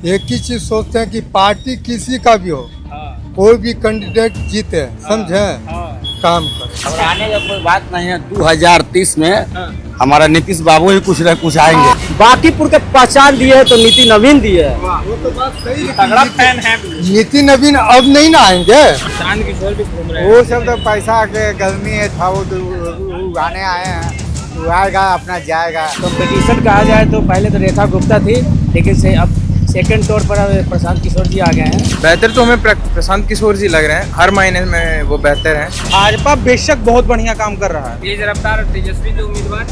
एक ही चीज सोचते हैं कि पार्टी किसी का भी हो, कोई भी कैंडिडेट जीते, समझे, काम करे। और आने का कोई बात नहीं है। 2030 में हमारा नीतीश बाबू ही कुछ न कुछ आएंगे। बांकीपुर के पहचान दिए है तो नीति नवीन दिए है। वो तो बात सही है, तगड़ा फैन है। नीति नवीन अब नहीं ना आएंगे। प्रशांत किशोर भी घूम रहे हैं। वो सब तो पैसा के गर्मी था, वो तो उगाने आए हैं, वो आएगा अपना जाएगा। कंपटीशन कहा जाए तो पहले तो रेखा गुप्ता थी, लेकिन से अब सेकंड तौर पर प्रशांत किशोर जी आ गए हैं। बेहतर तो हमें प्रशांत किशोर जी लग रहे हैं, हर महीने में वो बेहतर हैं। भाजपा बेशक बहुत बढ़िया काम कर रहा है। तेज रफ्तार और तेजस्वी जो उम्मीदवार।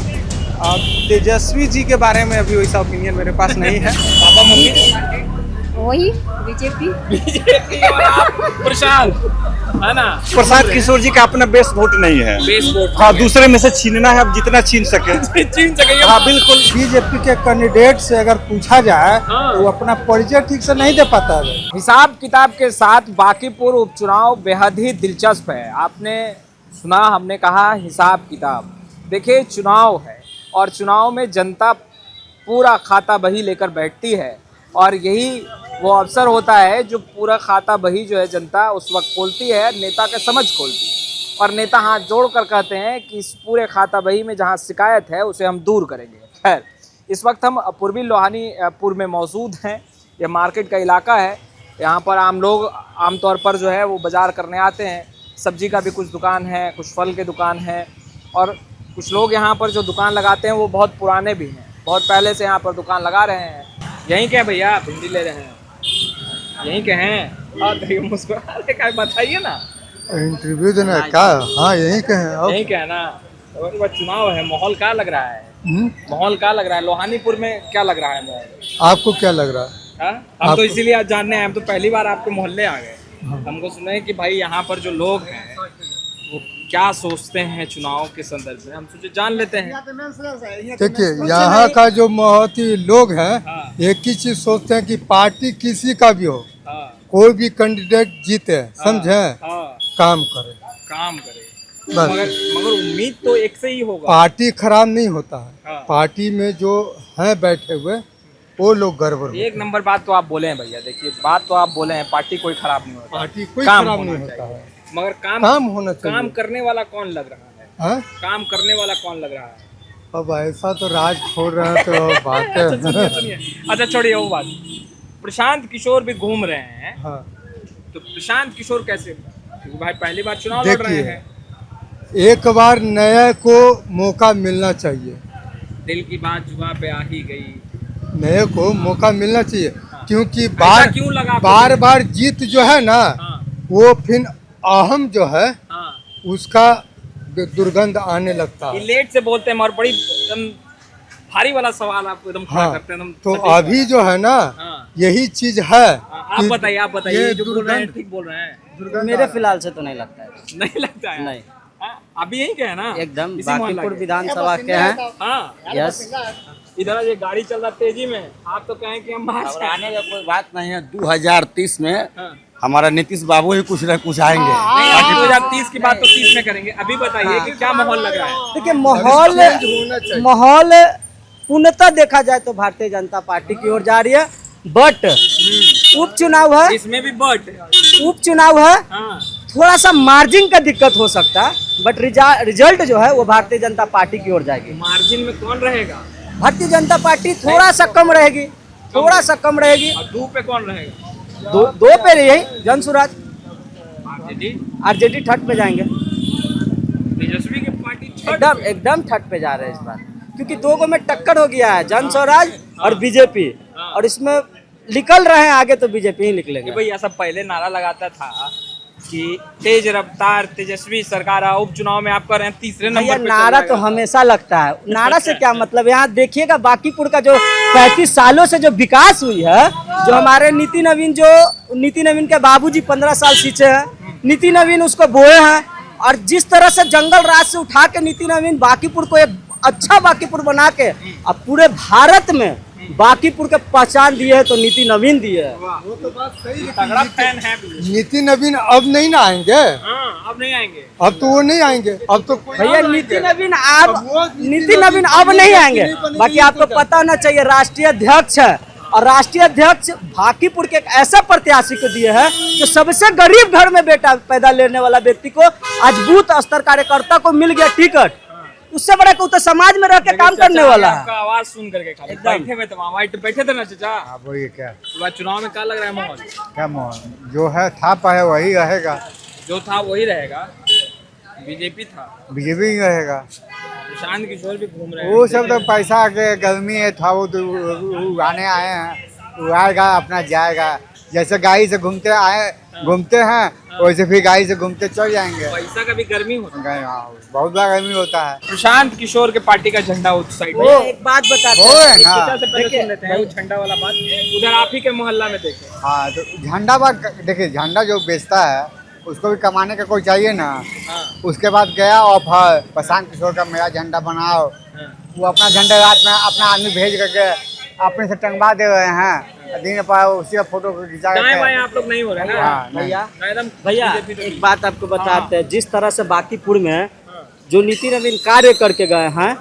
तेजस्वी जी के बारे में अभी वैसा ओपिनियन मेरे पास नहीं है। पापा मम्मी वही बीजेपी। बीजेपी और आप प्रशांत, है ना। प्रशांत किशोर जी का अपना बेस्ट वोट नहीं है। Base vote. हाँ, दूसरे में से छीनना है, अब जितना छीन सके। छीन सके। हाँ बिल्कुल, बीजेपी के कैंडिडेट से अगर पूछा जाए तो वो अपना परिचय ठीक से नहीं दे पाता है। हिसाब किताब के साथ बांकीपुर उपचुनाव बेहद ही दिलचस्प है। आपने सुना, हमने कहा हिसाब किताब। देखिए, चुनाव है और चुनाव में जनता पूरा खाता बही लेकर बैठती है और यही वो अवसर होता है जो पूरा खाता बही जो है जनता उस वक्त खोलती है, नेता के समझ खोलती है और नेता हाथ जोड़ कर कहते हैं कि इस पूरे खाता बही में जहाँ शिकायत है उसे हम दूर करेंगे। खैर, इस वक्त हम पूर्वी लोहानीपुर में मौजूद हैं। ये मार्केट का इलाका है। यहाँ पर आम लोग आमतौर पर जो है वो बाज़ार करने आते हैं। सब्जी का भी कुछ दुकान है, कुछ फल के दुकान है और कुछ लोग यहाँ पर जो दुकान लगाते हैं वो बहुत पुराने भी हैं, बहुत पहले से यहाँ पर दुकान लगा रहे हैं। यहीं के भैया आप भिंडी ले रहे हैं, यहीं के हैं? और देखिए मुस्कुरा रहे हैं, बताइए ना। इंटरव्यू देना क्या? हाँ यही कहें। यहीं के है ना। तो इस बार चुनाव है, माहौल क्या लग रहा है? माहौल क्या लग रहा है लोहानीपुर में? क्या लग रहा है माहौल? आपको क्या लग रहा है? हम तो इसीलिए आज जानने आए। हम तो पहली बार आपके मोहल्ले आ गए। हमको सुने कि भाई यहाँ पर जो लोग हैं वो क्या सोचते हैं चुनाव के संदर्भ में, हम सोचे जान लेते हैं। देखिए, यहाँ का जो महती लोग हैं एक ही चीज सोचते हैं कि पार्टी किसी का भी हो, कोई भी कैंडिडेट जीते, समझे, काम करे। काम करे बस। मगर उम्मीद तो एक से ही होगा। पार्टी खराब नहीं होता है, पार्टी में जो है बैठे हुए वो लोग गड़बड़। एक नंबर बात तो आप बोले हैं भैया। देखिए, बात तो आप बोले हैं, पार्टी कोई खराब नहीं होता, पार्टी कोई काम खराब होना नहीं होता चाहिए। है, मगर काम होना चाहिए। काम करने वाला कौन लग रहा है? हाँ? काम करने वाला कौन लग रहा है? अब ऐसा तो राज खोल रहे हैं तो बात है। सुनिए। अच्छा छोड़िए वो बात। प्रशांत किशोर भी घूम रहे हैं। हाँ। तो प्रशांत किशोर कैसे? क्योंकि भाई पहली बार चुनाव लड़ रहे हैं। एक बार नए को मौका मिलना चाहिए। दिल की बात जुबां पे आ ही गई। नए को मौका मिलना चाहिए, क्योंकि ऐसा क्यों लगा? बार बार जीत जो है ना, वो फिर अहम जो है उसका दुर्गंध आने लगता है। लेट से बोलते हैं और बड़ी एकदम भारी वाला सवाल आपको एकदम खड़ा करते हैं। तो अभी जो है ना यही चीज है। आप बताइए ये जो बोल रहे हैं ठीक बोल रहे हैं? मेरे फिलहाल से तो नहीं लगता है। नहीं लगता है? नहीं। अभी यही के है ना? एकदम इसी मोहल्ला बांकीपुर के? विधानसभा के हैं। हाँ। यस। इधर ये गाड़ी चल रहा तेजी में, आप तो कहें कि हम और आने का कोई बात नहीं है। 2030 में हमारा नीतीश बाबू ही कुछ न कुछ आएंगे। 2030 की बात तो 30 में करेंगे। अभी बताइए कि क्या माहौल लग रहा है? देखिए, माहौल पूर्णतः देखा जाए तो भारतीय जनता पार्टी की ओर जा रही है, बट उपचुनाव है, इसमें भी बट उपचुनाव है, थोड़ा सा मार्जिन का दिक्कत हो सकता है, बट रिजल्ट जो है वो भारतीय जनता पार्टी की ओर जाएगी। मार्जिन में कौन रहेगा? भारतीय जनता पार्टी थोड़ा सा कम रहेगी, थोड़ा सा कम रहेगी। और दो पे कौन रहेगा? दो पे यही जनसुराज, आरजेडी। आरजेडी थर्ड पे जाएंगे। तेजस्वी की पार्टी एकदम थर्ड पे जा रहे हैं इस बार, क्योंकि दो को में टक्कर हो गया है, जनस्वराज और बीजेपी, और इसमें निकल रहे हैं आगे तो बीजेपी ही निकलेंगे। भाई ऐसा पहले नारा लगाता था कि तेज रफ्तार तेजस्वी सरकार उपचुनाव में आप कर रहे हैं तीसरे नंबर पे। नारा तो हमेशा लगता है, नारा से क्या मतलब? यहाँ देखिएगा बांकीपुर का जो 35 सालों से जो विकास हुई है, जो हमारे नीति नवीन के बाबूजी 15 साल पीछे हैं, नीति नवीन उसको बोए हैं, और जिस तरह से जंगल राज से उठा के नीति नवीन बांकीपुर को एक अच्छा बांकीपुर बना के अब पूरे भारत में बांकीपुर के पहचान दिए है तो नीति नवीन दिए है। वो तो बात सही है, तगड़ा फैन है। नीति नवीन अब नहीं ना आएंगे। अब नहीं आएंगे। अब तो वो नहीं आएंगे। अब तो भैया नीति नवीन अब नहीं आएंगे। बाकी आपको पता होना चाहिए, राष्ट्रीय अध्यक्ष है और राष्ट्रीय अध्यक्ष भाकीपुर के एक ऐसा प्रत्याशी को दिए हैं जो सबसे गरीब घर में बेटा पैदा लेने वाला व्यक्ति को आज बूथ स्तर कार्यकर्ता को मिल गया टिकट। उससे बड़ा को तो समाज में रह के काम करने वाला है। आपका आवाज सुन करके खाली बैठे हुए थे वहाँ बैठे थे ना चाचा। आप वही क्या तो बाद चुनाव में क्या लग रहा है माहौल? क्या माहौल जो है था है वही रहेगा, जो था वही रहेगा। बीजेपी था, बीजेपी ही रहेगा। प्रशांत किशोर भी घूम रहे हैं। वो सब तो पैसा के गर्मी है था वो तो उड़ाने आए हैं, उड़ाएगा अपना जाएगा। जैसे गाड़ी से घूमते हैं वैसे फिर गाड़ी से घूमते चल जाएंगे। पैसा का भी गर्मी होता है। बहुत बड़ा गर्मी होता है। प्रशांत किशोर के पार्टी का झंडा उस साइड वो एक बात बताते वो हैं, है ना। चाचा से पहले सुन लेते हैं वो झंडा वाला बात। उधर आप ही के मोहल्ला में देखे। हाँ तो झंडा बाग देखिए, झंडा जो बेचता है उसको भी कमाने का कोई चाहिए ना। हाँ। उसके बाद गया ऑफर प्रशांत किशोर का मेरा झंडा बनाओ। वो अपना झंडा रात में अपना आदमी भेज करके अपने से टंगवा दे रहे हैं। दिन पर उसी का फोटो खिंचा दाएं बाएं आप लोग नहीं हो रहे ना। हाँ, नहीं। भैया एक बात आपको बताते हैं, जिस तरह से बाकीपुर में जो नीति नवीन कार्य करके गए हैं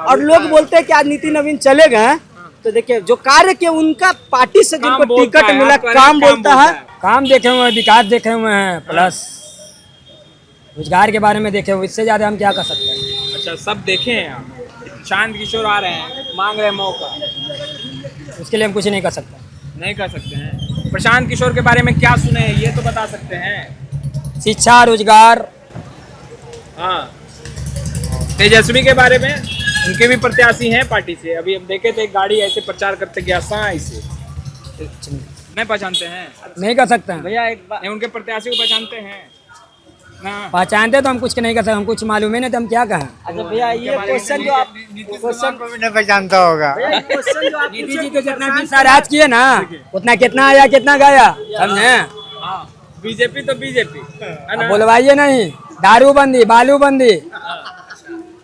और लोग बोलते हैं कि आज नीति नवीन चले गए, तो देखिए जो कार्य किए उनका पार्टी से जिनको बोलता टिकट है, मिला आपका काम बोलता है। काम देखे हुए हैं, विकास देखे हुए हैं, प्लस रोजगार के बारे में देखे हुए। इससे ज्यादा हम क्या कर सकते हैं? अच्छा सब देखे हैं आप। प्रशांत किशोर आ रहे हैं, मांग रहे हैं मौका, उसके लिए हम कुछ नहीं कर सकते। नहीं कर सकते हैं। प्रशांत किशोर के बारे में क्या सुने हैं ये तो बता सकते हैं। शिक्षा, रोजगार, हाँ तेजस्वी के बारे में, उनके भी प्रत्याशी हैं पार्टी से। अभी हम देखे थे एक गाड़ी ऐसे प्रचार करते गया साई से। नहीं पहचानते हैं? नहीं कर सकते हैं। भैया एक बात, नहीं उनके प्रत्याशी को पहचानते हैं ना? पहचानते तो हम कुछ नहीं कर सकते। हम कुछ मालूम ही नहीं तो हम क्या कहें। अच्छा भैया ये क्वेश्चन जो आप को भी नहीं पहचानता होगा। क्वेश्चन जो आप नीति जी के जितना 20 साल राज किए ना, उतना कितना आया कितना गया, समझे? हाँ बीजेपी तो बीजेपी है ना। बोलवाइए नहीं। दारूबंदी, बालूबंदी,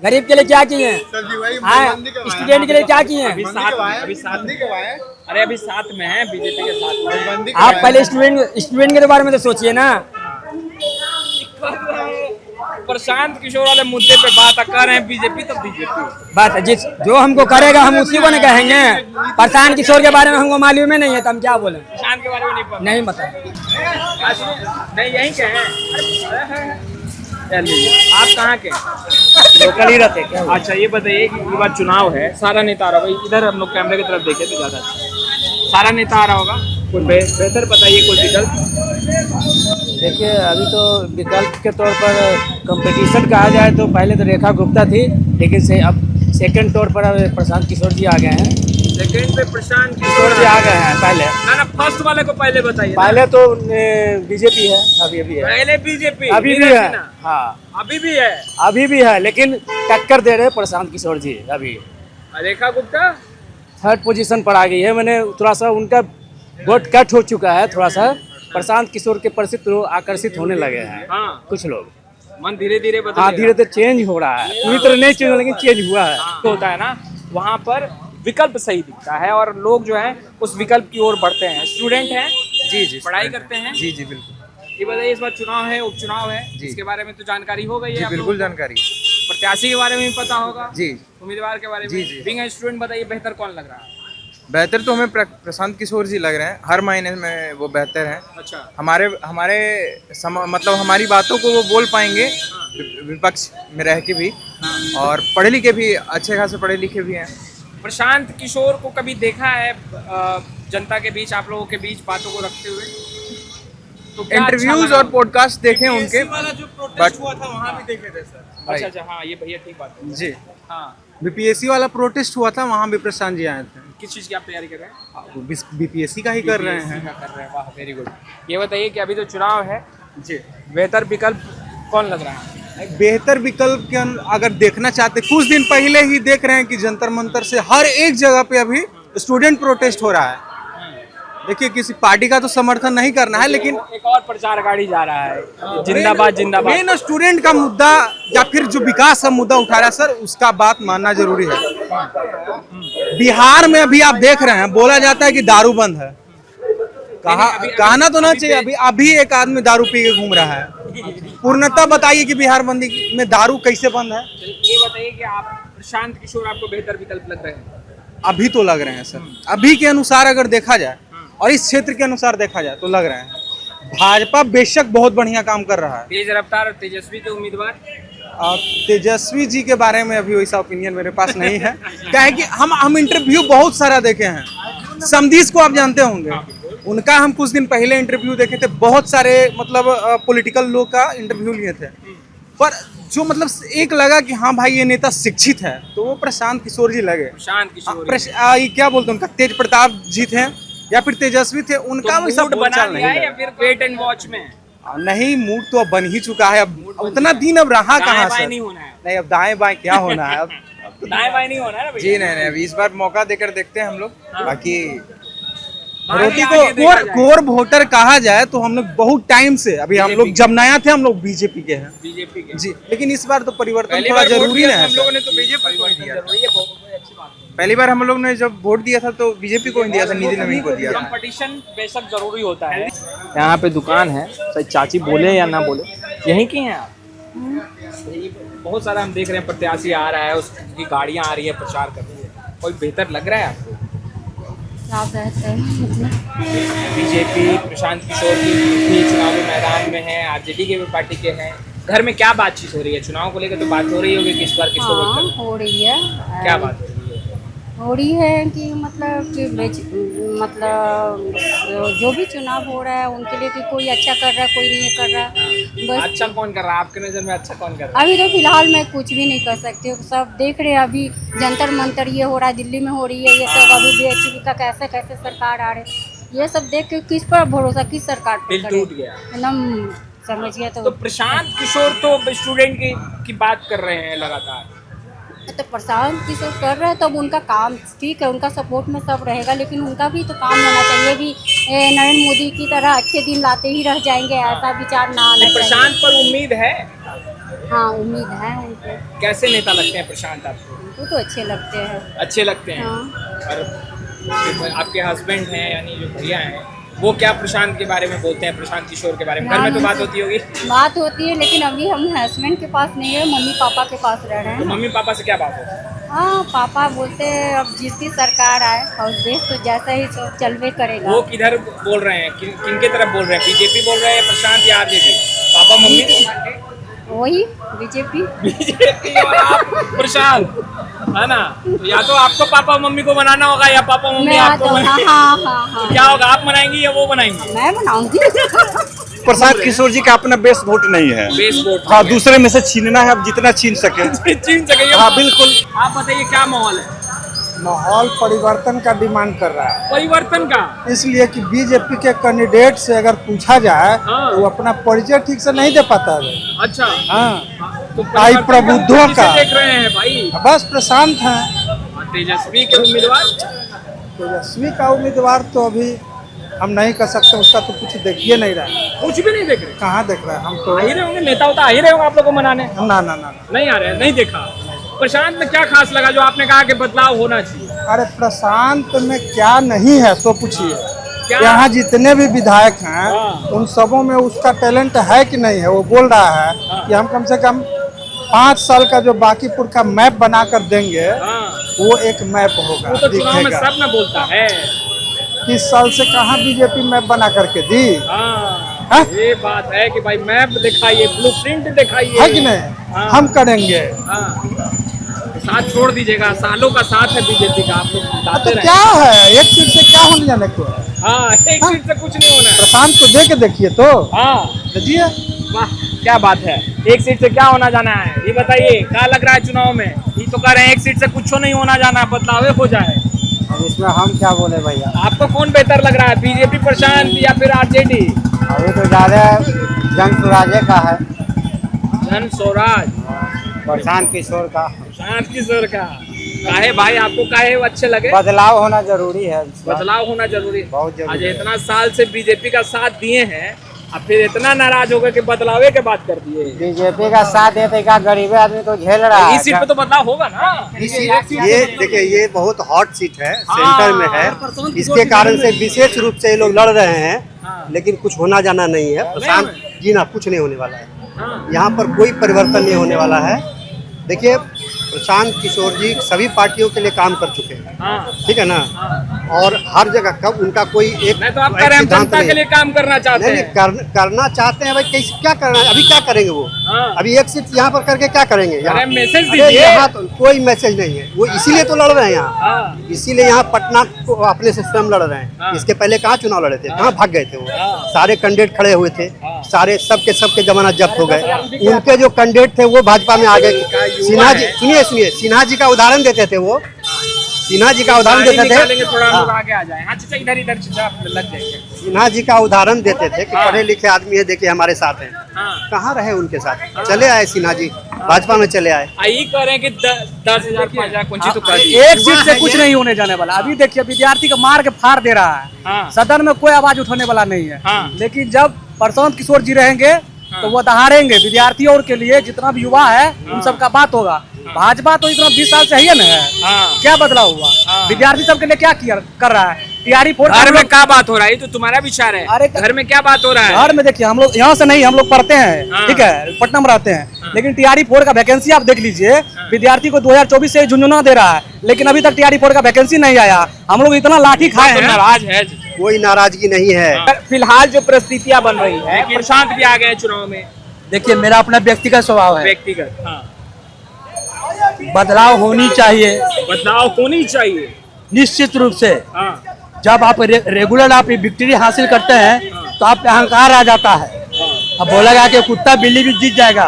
गरीब के लिए क्या किए? हाँ, स्टूडेंट के लिए क्या किए? अभी साथ अरे अभी साथ में है बीजेपी के साथ में। आप पहले स्टूडेंट के बारे में तो सोचिए ना। प्रशांत किशोर वाले मुद्दे पे बात कर रहे हैं बीजेपी तो बीजेपी बात जिस जो हमको करेगा हम उसी को नहीं कहेंगे। प्रशांत किशोर के बारे में हमको मालूम ही नहीं है तो हम क्या बोले? प्रशांत के बारे में नहीं पता। नहीं पता। नहीं यहीं के हैं। चलिए आप कहाँ के? लोकल ही रहते क्या? अच्छा ये बताइए कि ये बात चुनाव है, सारा नेता आ रहा होगा। इधर हम लोग कैमरे की तरफ देखे तो ज़्यादा अच्छा। सारा नेता आ रहा होगा, कोई बेहतर बताइए कोई विकल्प। देखिए अभी तो विकल्प के तौर पर कंपटीशन कहा जाए तो पहले तो रेखा गुप्ता थी, लेकिन अब सेकंड तौर पर अब प्रशांत किशोर जी आ गए हैं। सेकंड पे प्रशांत किशोर जी आ गए हैं। पहले ना फर्स्ट वाले को पहले बताइए। पहले तो बीजेपी है, अभी है, पहले बीजेपी अभी भी है। हाँ अभी भी है, लेकिन टक्कर दे रहे प्रशांत किशोर जी। अभी रेखा गुप्ता थर्ड पोजीशन पर आ गई है। मैंने थोड़ा सा उनका वोट कट हो चुका है, थोड़ा सा प्रशांत किशोर के प्रति तो आकर्षित होने लगे हैं। हाँ कुछ लोग, मन धीरे धीरे बदल। हाँ धीरे धीरे चेंज हो रहा है। पूरी तरह नहीं चेंज हो, लेकिन चेंज हुआ है। तो होता है ना वहाँ पर विकल्प सही दिखता है और लोग जो है उस विकल्प की ओर बढ़ते हैं। स्टूडेंट हैं जी पढ़ाई करते हैं जी बिल्कुल। ये बताइए इस बार चुनाव है, उपचुनाव है, इसके बारे में तो जानकारी हो गई है? बिल्कुल जानकारी। प्रत्याशी के बारे में भी पता होगा जी। उम्मीदवार के बारे में जी। बीइंग स्टूडेंट बताइए बेहतर कौन लग रहा है? बेहतर तो हमें प्रशांत किशोर जी लग रहे हैं, हर महीने में वो बेहतर हैं। अच्छा मतलब हमारी बातों को वो बोल पाएंगे विपक्ष में रह के भी, और पढ़े लिखे भी, अच्छे खासे पढ़े लिखे भी हैं। प्रशांत किशोर को कभी देखा है जनता के बीच, आप लोगों के बीच बातों को रखते हुए? तो क्या इंटरव्यूज अच्छा और पॉडकास्ट देखे उनके। वाला जो प्रोटेस्ट हुआ था वहाँ भी देखे थे सर। अच्छा हाँ ये भैया ठीक बात है जी। हाँ बीपीएससी वाला प्रोटेस्ट हुआ था, वहाँ भी प्रशांत जी आए थे। किस चीज़ की आप तैयारी कर रहे हैं? बीपीएससी का ही कर रहे हैं। कर रहे हैं, वाह वेरी गुड। ये बताइए कि अभी तो चुनाव है जी, बेहतर विकल्प कौन लग रहा है? बेहतर विकल्प के अगर देखना चाहते, कुछ दिन पहले ही देख रहे हैं कि जंतर मंतर से हर एक जगह पे अभी स्टूडेंट प्रोटेस्ट हो रहा है। देखिए किसी पार्टी का तो समर्थन नहीं करना है, लेकिन एक और प्रचार गाड़ी जा रहा है जिंदाबाद जिंदाबाद। मेन स्टूडेंट का मुद्दा या फिर जो विकास का मुद्दा उठा रहा है सर, उसका बात मानना जरूरी है। बिहार में अभी आप देख रहे हैं, बोला जाता है कि दारू बंद है। कहना तो ना चाहिए, अभी एक आदमी दारू पी के घूम रहा है। पूर्णतः बताइए कि बिहार बंदी में दारू कैसे बंद है? ये बताइए कि आप प्रशांत किशोर आपको बेहतर विकल्प लग रहे हैं? अभी तो लग रहे हैं सर, अभी के अनुसार अगर देखा जाए और इस क्षेत्र के अनुसार देखा जाए तो लग रहे हैं भाजपा बेशक बहुत बढ़िया काम कर रहा है। तेज रफ्तार और तेजस्वी के उम्मीदवार तेजस्वी जी के बारे में अभी वैसा ओपिनियन मेरे पास नहीं है। क्या है कि हम इंटरव्यू बहुत सारा देखे हैं। समदीस को आप जानते होंगे, उनका हम कुछ दिन पहले इंटरव्यू देखे थे। बहुत सारे मतलब पॉलिटिकल लोग का इंटरव्यू लिए थे, पर जो मतलब एक लगा कि हाँ भाई ये नेता शिक्षित है, तो वो प्रशांत किशोर जी लगे। प्रशांत किशोर ये क्या बोलते हैं उनका, तेज प्रताप जी थे या फिर तेजस्वी थे, उनका वैसा मूड बना बोलचाल लिया नहीं है या लगा। फिर वेट एंड वॉच में? नहीं, मूड तो अब बन ही चुका है। अब उतना दिन अब रहा कहाँ दाएं बाएं सर? नहीं होना है, नहीं, अब दाएं बाएं क्या होना है अब। दाएं बाएं नहीं होना है ना भैया? जी नहीं, अभी इस बार मौका देकर देखते हैं हम लोग। बाकी रोटी को कोर वोटर कहा जाए तो हम लोग बहुत टाइम से, अभी हम लोग जब नया थे हम लोग बीजेपी के हैं बीजेपी के। जी, लेकिन इस बार तो परिवर्तन पहली थोड़ा बार वोट जरूरी दिया है था हम लोगों ने तो बीजेपी को ही दिया था। पहली बार हम लोग ने जब वोट दिया था तो बीजेपी को ही दिया था, नितिन नवीन को दिया था। कंपटीशन बेशक जरूरी होता है। यहाँ पे दुकान है, चाहे चाची बोले या ना बोले, यहीं की हैं आप? बहुत सारा हम देख रहे हैं प्रत्याशी आ रहा है, उसकी गाड़ियाँ आ रही है, प्रचार कर रही है। कोई बेहतर लग रहा है आपको? बीजेपी प्रशांत किशोर की भी चुनावी मैदान में है, आरजेडी के भी पार्टी के हैं। घर में क्या बातचीत हो रही है? चुनाव को लेकर तो बात हो रही होगी कि इस बार किसको वोट करना? हो रही है। क्या बात हो रही है? हो रही है कि मतलब जो भी चुनाव हो रहा है उनके लिए कि कोई अच्छा कर रहा है, कोई नहीं कर रहा। बस अच्छा कौन कर रहा है आपके नज़र में? अच्छा कौन कर रहा है? अभी तो फिलहाल मैं कुछ भी नहीं कर सकती हूँ। सब देख रहे हैं, अभी जंतर मंतर ये हो रहा है, दिल्ली में हो रही है ये सब। अभी बीएचपी का कैसे कैसे सरकार आ रहे, ये सब देख के किस पर भरोसा, किस सरकार पर दिल करें? टूट गया। एकदम समझ गया। तो प्रशांत किशोर तो स्टूडेंट की बात कर रहे हैं लगातार। तो प्रशांत किशोर कर रहे हैं, तब उनका काम ठीक है, उनका सपोर्ट में सब रहेगा, लेकिन उनका भी तो काम होना चाहिए। भी नरेंद्र मोदी की तरह अच्छे दिन लाते ही रह जाएंगे, ऐसा विचार ना आना चाहिए। प्रशांत पर उम्मीद है? हाँ, उम्मीद है उनको। कैसे नेता लगते हैं प्रशांत आपको? उनको तो अच्छे लगते हैं। अच्छे लगते हैं। हाँ। और आपके हस्बैंड हैं यानी जो भैया हैं, वो क्या प्रशांत के बारे में बोलते हैं, प्रशांत किशोर के बारे में? घर में तो बात होती होगी। बात होती है, लेकिन अभी हम हस्बैंड के पास नहीं है, मम्मी पापा के पास रह रहे तो हैं। मम्मी पापा से क्या बात होती है? हाँ, पापा बोलते हैं अब जिसकी सरकार आए और देश तो जैसा ही चलवे करेगा। वो किधर बोल रहे हैं, किनके तरफ बोल रहे हैं? बीजेपी बोल रहे हैं प्रशांत या आरजेडी? पापा मम्मी वही बीजेपी। बीजेपी और आप प्रशांत, है ना? तो या तो आपको पापा मम्मी को बनाना होगा या पापा मम्मी मैं आपको बनाएंगे। हाँ, क्या होगा, आप बनाएंगी या वो बनाएंगे? मैं बनाऊंगी। प्रशांत किशोर जी का अपना बेस वोट नहीं है। बेस वोट हाँ, दूसरे में से छीनना है, अब जितना छीन सके। छीन सके। हाँ बिल्कुल। आप बताइए क्या माहौल है? माहौल परिवर्तन का डिमांड कर रहा है, परिवर्तन का। इसलिए कि बीजेपी के कैंडिडेट से अगर पूछा जाए हाँ। तो वो अपना परिचय ठीक से नहीं दे पाता है। अच्छा, हाँ, तो आई परिवर्तन प्रबुद्धों किसे का देख रहे हैं भाई? बस प्रशांत हैं। और तेजस्वी के उम्मीदवार? तेजस्वी का उम्मीदवार तो अभी हम नहीं कर सकते, उसका तो कुछ देखिए नहीं रहा है। कुछ भी नहीं देख रहे? कहाँ देख रहे हैं हम तो। आ ही रहे होंगे, नेता होता आ ही रहे होंगे आप लोग को मनाने। ना ना ना। नहीं आ रहे, नहीं देखा। प्रशांत में क्या खास लगा जो आपने कहा कि बदलाव होना चाहिए? अरे प्रशांत में क्या नहीं है सो पूछिए। क्या? यहाँ जितने भी विधायक हैं हाँ। उन सबों में उसका टैलेंट है कि नहीं है? वो बोल रहा है हाँ। कि हम कम से कम 5 साल का जो बांकीपुर का मैप बना कर देंगे, हाँ, वो एक मैप होगा, वो तो चुनाव में दिखेगा। सब में बोलता है। 30 साल से कहाँ बीजेपी मैप बना करके दी हाँ, हाँ? ये बात है कि भाई मैप दिखाइए, ब्लूप्रिंट दिखाइए, है कि नहीं? हाँ। हम करेंगे। हाँ, साथ छोड़ दीजिएगा, सालों का साथ है बीजेपी का, आप लोग बताते तो रहे। क्या है, एक सीट से क्या होने जाने को है? हाँ, एक सीट से कुछ नहीं होना है। प्रशांत को दे के देखिए तो। हाँ, देखिए वाह क्या बात है, एक सीट से क्या होना जाना है? ये बताइए, क्या लग रहा है चुनाव में? ये तो कह रहे हैं एक सीट से कुछ नहीं होना जाना, बदलाव हो जाए। अब इसमें हम क्या बोले भैया? आपको कौन बेहतर लग रहा है, बीजेपी प्रशांत या फिर आरजेडी? अभी तो ज़्यादा जन स्वराज्य का है, जन स्वराज, प्रशांत किशोर का। प्रशांत किशोर का। काहे भाई, आपको काहे अच्छे लगे? बदलाव होना जरूरी है। बदलाव होना जरूरी है। बहुत जरूरी आज है। इतना साल से बीजेपी का साथ दिए हैं, अब फिर इतना नाराज हो गए कि बदलावे के बात कर दिए। बीजेपी का साथ देते का गरीब आदमी तो झेल रहा है। इस सीट पे तो बदलाव होगा ना? ये देखिए, ये बहुत हॉट सीट है, हाँ। सेंटर में है, इसके कारण से विशेष रूप से ये लोग लड़ रहे हैं, लेकिन कुछ होना जाना नहीं है। प्रशांत जी ना, कुछ नहीं होने वाला है। हाँ। यहाँ पर कोई परिवर्तन नहीं होने वाला है। देखिए, प्रशांत किशोर जी सभी पार्टियों के लिए काम कर चुके हैं, हाँ, ठीक है ना। हाँ। और हर जगह का उनका कोई एक मैं तो आप कह रहे हैं जनता के लिए काम करना चाहते नहीं, हैं। करना चाहते हैं भाई। कैसे क्या करना है, अभी क्या करेंगे वो? हाँ। अभी एक सीट यहाँ पर करके क्या करेंगे? अरे मैसेज अरे दीजिए। यहाँ तो कोई मैसेज नहीं है, वो इसीलिए तो लड़ रहे हैं यहाँ। हाँ, इसीलिए यहाँ पटना को अपने से स्वयं लड़ रहे हैं। हाँ। इसके पहले कहाँ चुनाव लड़े थे, कहाँ भाग गए थे वो? हाँ। सारे कैंडिडेट खड़े हुए थे, हाँ। सारे सबके जमानत जब्त हो गए। उनके जो कैंडिडेट थे वो भाजपा में आ गए। सिन्हा जी, सुनिए, सिन्हा जी का उदाहरण देते थे वो। सिन्हा जी का उदाहरण देते निकालेंगे, थोड़ा हम थे। लोग आगे आ जाए। हाँ चाचा, इधर चाचा, आप लग जाएंगे। सिन्हा जी का उदाहरण देते थे कि पढ़े लिखे आदमी है, देखिए हमारे साथ हैं। हाँ, कहाँ रहे उनके साथ? चले आए सिन्हा जी, भाजपा में चले आए। यही कह रहे हैं कि 10,000 5,000 कुछ तो कर दिए। एक सीट से कुछ नहीं होने जाने वाला। अभी देखिए विद्यार्थी को मार के फाड़ दे रहा है, हाँ, सदन में कोई आवाज उठाने वाला नहीं है। हाँ। लेकिन जब प्रशांत किशोर जी रहेंगे तो वो दहाड़ेंगे विद्यार्थियों के लिए। जितना भी युवा है उन सब का बात होगा। भाजपा तो इतना 20 साल से ही है ना, हाँ। क्या बदलाव हुआ? हाँ। विद्यार्थी सब के लिए क्या किया कर रहा है? तैयारी फोड़ घर में क्या बात हो रहा है, ये तो तुम्हारा विचार है। अरे घर में क्या बात हो रहा है? घर में देखिए, हम लोग यहाँ से नहीं, हम लोग पढ़ते हैं, हाँ। ठीक है, पटना में रहते हैं। लेकिन टीआरई 4 का वैकेंसी आप देख लीजिए, विद्यार्थी को 2024 से झुंझुना दे रहा है, लेकिन अभी तक टीआरई 4 का वैकेंसी नहीं आया। हम लोग इतना लाठी खाए तो हैं। नाराज है। कोई नाराजगी नहीं है। फिलहाल जो परिस्थितियां बन रही है, प्रशांत भी आ गए चुनाव में। देखिए मेरा अपना व्यक्तिगत स्वभाव है, व्यक्तिगत, हाँ, बदलाव होनी चाहिए बदलाव होनी चाहिए। निश्चित रूप से। हाँ, जब आप रेगुलर आप विक्ट्री हासिल करते हैं तो आप पे अहंकार आ जाता है। अब बोला गया कि कुत्ता बिल्ली भी जीत जाएगा,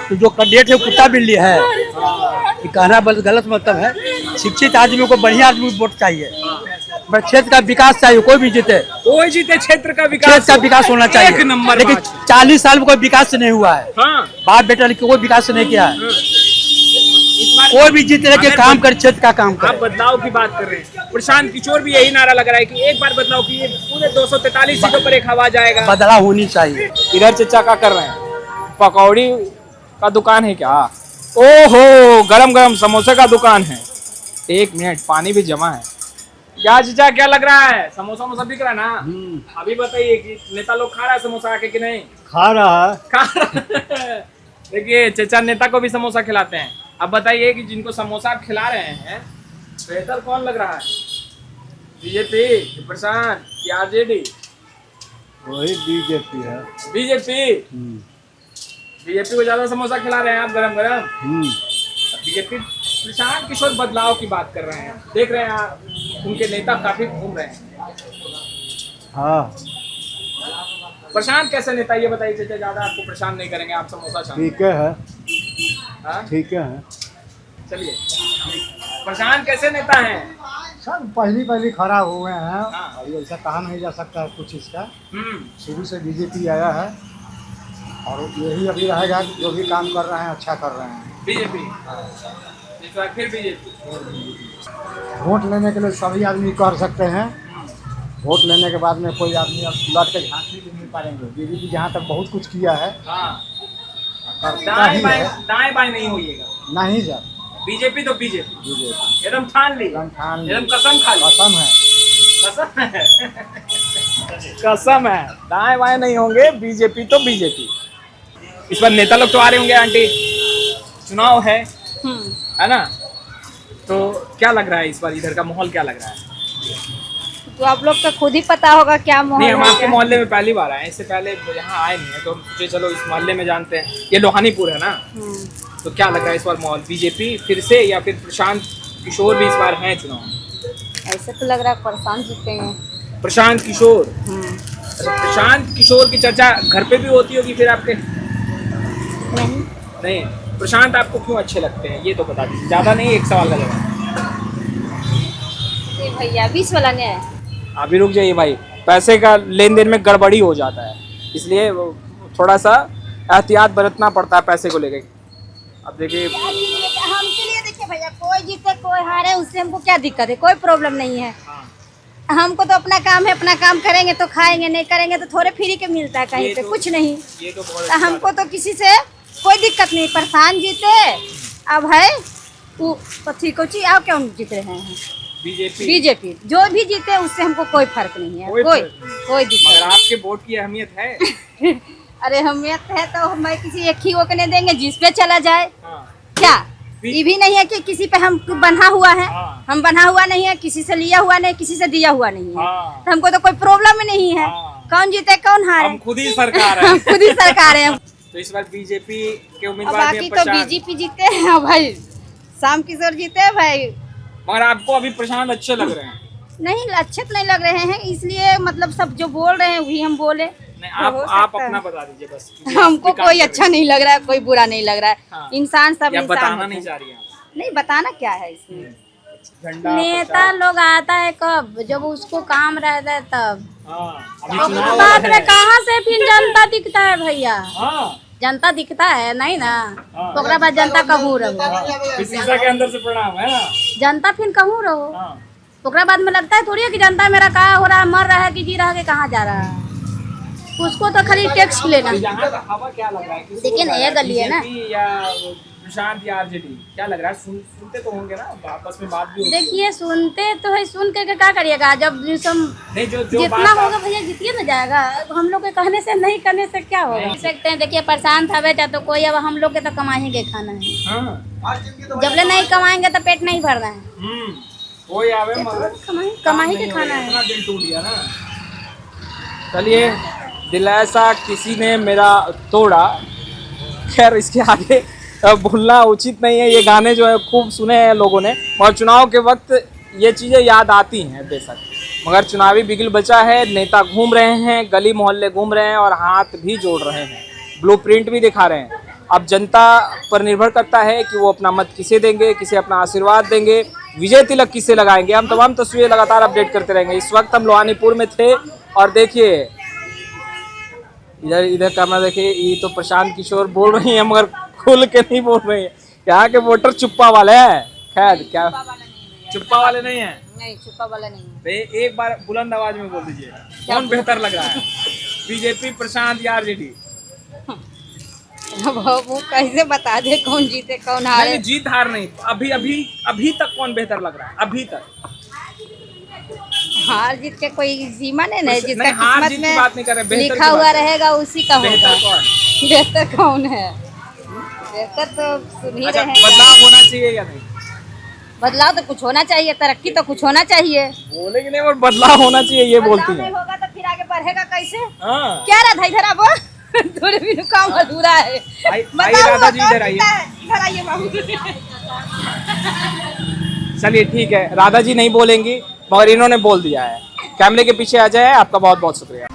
तो जो कैंडिडेट है कुत्ता बिल्ली है, ये कहना गलत मतलब है। शिक्षित आदमी को, बढ़िया आदमी को वोट चाहिए, बस क्षेत्र का विकास चाहिए। कोई भी जीते, कोई जीते, क्षेत्र का विकास, क्षेत्र का विकास होना चाहिए। एक नंबर लेकिन बात। 40 साल में कोई विकास नहीं हुआ है। हाँ, बाप बेटा ने कोई विकास नहीं किया है। इस बार कोई भी जीत लेके अगर काम कर, क्षेत्र का काम आप कर। बदलाव की बात कर रहे हैं। प्रशांत किशोर भी यही नारा लग रहा है कि एक बार बदलाव किए, पूरे 243 सीटों पर एक हवा जाएगा। बदलाव होनी चाहिए। इधर चचा क्या कर रहे हैं? पकौड़ी का दुकान है क्या? ओहो, गरम गरम समोसे का दुकान है। एक मिनट, पानी भी जमा है। क्या चचा, क्या लग रहा है? समोसा बिक रहा है ना? अभी बताइए कि नेता लोग खा रहा है समोसा आके कि नहीं खा रहा है। खा रहा है। देखिए चचा नेता को भी समोसा खिलाते हैं। अब बताइए कि जिनको समोसा आप खिला रहे हैं, बेहतर कौन लग रहा है? बीजेपी, प्रशांत या आरजेडी? वही बीजेपी है। बीजेपी। बीजेपी को ज्यादा समोसा खिला रहे हैं आप गरम गरम। बीजेपी, प्रशांत किशोर बदलाव की बात कर रहे हैं। देख रहे हैं आप, उनके नेता काफी घूम रहे हैं। हाँ, प्रशांत कैसे नेता, ये बताइए चाचा। ज्यादा आपको परेशान नहीं करेंगे, आप समोसा चाहेंगे। ठीक है, हाँ? ठीक है। चलिए, प्रशांत कैसे नेता हैं? सब पहली खड़ा हुए हैं। हाँ। अभी ऐसा कहा नहीं जा सकता है कुछ इसका। हम्म, शुरू से बीजेपी आया है और यही अभी रहेगा कि जो भी काम कर रहे हैं अच्छा कर रहे हैं। बीजेपी। इस बार फिर बीजेपी। वोट लेने के लिए सभी आदमी कर सकते हैं। वोट लेने के बाद में कोई आदमी अब लौट के झांकी भी नहीं पाएंगे। बीजेपी जहाँ तक बहुत कुछ किया है, हाँ, करता दाएं ही बाएं, है। दाएं बाएं नहीं होइएगा। नहीं सर, बीजेपी तो बीजेपी, बीजेपी एकदम ठान ली, एकदम ठान ली। एकदम कसम खा ली। कसम है। कसम है। कसम है, दाएं बाएं नहीं होंगे, बीजेपी तो बीजेपी। इस बार नेता लोग तो आ रहे होंगे आंटी, चुनाव है ना? तो क्या लग रहा है इस बार, इधर का माहौल क्या लग रहा है? तो आप लोग को खुद ही पता होगा क्या माहौल नहीं, हम है, आपके क्या? मोहल्ले में पहली बार आए, इससे पहले यहाँ आए नहीं है, तो हम सोचे चलो इस मोहल्ले में जानते हैं। ये लोहानीपुर है ना? तो क्या लग रहा है इस बार माहौल, बीजेपी फिर से या फिर प्रशांत किशोर भी इस बार हैं चुनाव में? ऐसे तो लग रहा है प्रशांत जीतेंगे। प्रशांत किशोर। अच्छा, प्रशांत किशोर की चर्चा घर पे भी होती होगी फिर आपके? नहीं, नहीं। प्रशांत आपको क्यों अच्छे लगते हैं ये तो बता दीजिए, ज्यादा नहीं, एक सवाल का जवाब। ये भैया 20 वाला ने है। अभी रुक जाइए भाई, पैसे का लेन देन में गड़बड़ी हो जाता है, इसलिए वो थोड़ा सा एहतियात बरतना पड़ता है पैसे को लेके। अब देखिए, हमके लिए देखिए भैया, कोई जीते कोई हारे, उससे हमको क्या दिक्कत है, कोई प्रॉब्लम नहीं है। हमको तो अपना काम है, अपना काम करेंगे तो खाएंगे, नहीं करेंगे तो थोड़े फ्री के मिलता है कहीं पे, कुछ नहीं। ये तो बहुत तो हमको तो किसी से कोई दिक्कत नहीं। प्रशांत जीते अब है वो पथी कोची आओ, क्या जीत रहे हैं बीजेपी। जो भी जीते उससे हमको कोई फर्क नहीं है, कोई दिक्कत मगर आपके वोट की अहमियत है। अरे अहमियत है तो हम किसी एक ही को नहीं देंगे जिस पे चला जाए। हाँ। क्या ये भी नहीं है कि किसी पे हम बंधा हुआ है, हम बंधा हुआ नहीं है, किसी से लिया हुआ नहीं, किसी से दिया हुआ नहीं है, तो हमको तो कोई प्रॉब्लम ही नहीं है। कौन जीते कौन हारे, हम खुद ही सरकार है। हम खुद ही सरकार है। तो इस बार बीजेपी के और उम्मीदवार बाकी तो बीजेपी जीते हैं भाई, शाम किशोर जीते हैं भाई। मगर आपको अभी प्रशांत अच्छे लग रहे हैं? नहीं, अच्छे तो नहीं लग रहे हैं, इसलिए मतलब सब जो बोल रहे हैं वही हम बोले। नहीं, हो आप सकता अपना है। बता दीजिए बस। हमको कोई अच्छा नहीं लग रहा है, कोई बुरा नहीं लग रहा है। हाँ। इंसान सब या इंसान बताना होते नहीं हैं। चाह रही हैं आप? नहीं, बताना क्या है इसमें। झंडा नेता लोग आता है कब, जब उसको काम रहता है तब। हाँ, अभी चुनाव बाद है। में कहाँ से फिर जनता दिखता है भैया, हाँ, जनता दिखता है नहीं ना, हाँ। तो ओकरा बाद जनता कहूँ रहो, फिर शीशा के अंदर से प्रणाम है ना। जनता फिर कहूँ रहो, हाँ, ओकरा बाद में लगता है थोड़ी है कि जनता मेरा कहाँ हो रहा है, मर रहा है कि जी रहा है कि कहाँ जा रहा है, उसको तो खाली टैक्स लेना। यहाँ का हवा क्या लग रहा है? किसको देखिए ना, लग रहा ये है? गली है ना। BJP या प्रशांत या आरजेडी, क्या लग रहा है? सुनते तो होंगे ना, आपस में बात भी होती है। देखिए सुनते तो है, सुन के क्या करिएगा, जब सब नहीं, जो जितना बात होगा भैया जितिए ना जाएगा, हम लोग के कहने से नहीं करने से क्या होगा। कह सकते हैं, देखिए प्रशांत हवे चाहे तो कोई, अब हम लोग के तो कमाएंगे खाना है, हाँ, जब ले नहीं कमाएंगे तो पेट नहीं भरना है, कोई आवे मगर कमाई के खाना है। इतना दिल टूट गया ना। चलिए, दिल ऐसा किसी ने मेरा तोड़ा। खैर, इसके आगे बोलना उचित नहीं है। ये गाने जो है खूब सुने हैं लोगों ने, और चुनाव के वक्त ये चीज़ें याद आती हैं बेशक, मगर चुनावी बिगुल बचा है। नेता घूम रहे हैं, गली मोहल्ले घूम रहे हैं और हाथ भी जोड़ रहे हैं, ब्लूप्रिंट भी दिखा रहे हैं। अब जनता पर निर्भर करता है कि वो अपना मत किसे देंगे, किसे अपना आशीर्वाद देंगे, विजय तिलक किसे लगाएंगे। हम तमाम तस्वीरें लगातार अपडेट करते रहेंगे। इस वक्त हम लोहानीपुर में थे और देखिए इधर कैमरा देखिए, ये तो प्रशांत किशोर बोल रही हैं मगर खुल के नहीं बोल रही है। यहाँ के वोटर चुप्पा वाले हैं। खैर, क्या चुप्पा वाले नहीं है? नहीं, चुप्पा वाला नहीं। तो एक बार बुलंद आवाज में बोल दीजिए, कौन बेहतर लग रहा है, बीजेपी, प्रशांत या आरजेडी? वो कैसे बता दे कौन जीते कौन हारे। नहीं, जीत हार नहीं, अभी अभी अभी तक कौन बेहतर लग रहा है अभी तक? हार जीत के कोई सीमा नहीं है, जिसका नहीं, हार किस्मत जीत की बात नहीं कर रहे, में बेहतर लिखा की हुआ बात है। रहेगा उसी का होगा। बेहतर कौन? बेहतर कौन है? बेहतर तो सुन ही अच्छा, रहे हैं। बदलाव होना चाहिए या नहीं? बदलाव तो कुछ होना चाहिए, तरक्की तो कुछ होना चाहिए। बोले कि नहीं, और बदलाव होना चाहिए ये बोलती बदलाव है। नहीं होगा तो फिर आगे बढ़ेगा कैसे? हाँ, क्या रहा था इधर, अब थोड़े भी काम अधूरा है। आइए राधा जी, इधर आइए। इधर आइए बाबू। चलिए ठीक है, राधा जी नहीं बोलेंगी मगर इन्होंने बोल दिया है। कैमरे के पीछे आ जाए। आपका बहुत बहुत शुक्रिया।